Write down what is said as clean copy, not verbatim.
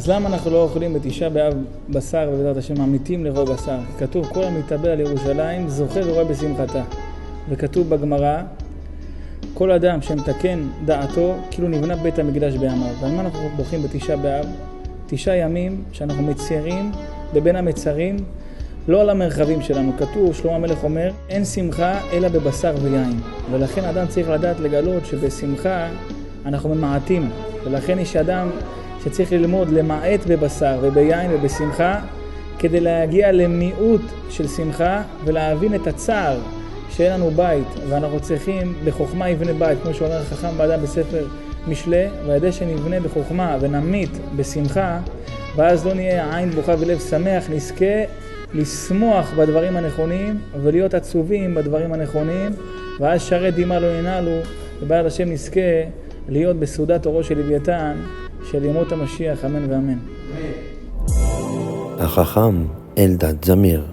אז למה אנחנו לא אוכלים בתשעה באב בשר ובעזרת השם עמיתים לאכול בשר? כתוב כל המתאבל על ירושלים זוכה ורואה בשמחתה. וכתוב בגמרא, כל אדם שמתקן דעתו כאילו נבנה בית המקדש בימיו. ועל מה אנחנו בוכים בתשעה באב? 9 ימים שאנחנו מציירים בבין המצרים, לא על המרחבים שלנו. כתוב, שלמה המלך אומר, אין שמחה אלא בבשר ויין. ולכן אדם צריך לדעת לגלות שבשמחה אנחנו ממעטים. ולכן יש אדם שצריך ללמוד למעט בבשר וביין ובשמחה, כדי להגיע למיעוט של שמחה ולהבין את הצער שאין לנו בית, ואנחנו צריכים בחוכמה יבנה בית, כמו שאומר חכם באדם בספר משלי, ועדי שנבנה בחוכמה ונמית בשמחה, ואז לא נהיה עין בוכה ולב שמח, נזכה לשמוח בדברים הנכונים ולהיות עצובים בדברים הנכונים, ואז שרת דמעה לא ינהלו, ובעד השם נזכה להיות בסעודת אורו של לוויתן של ימות המשיח, אמן ואמן. החכם אלדד זמיר.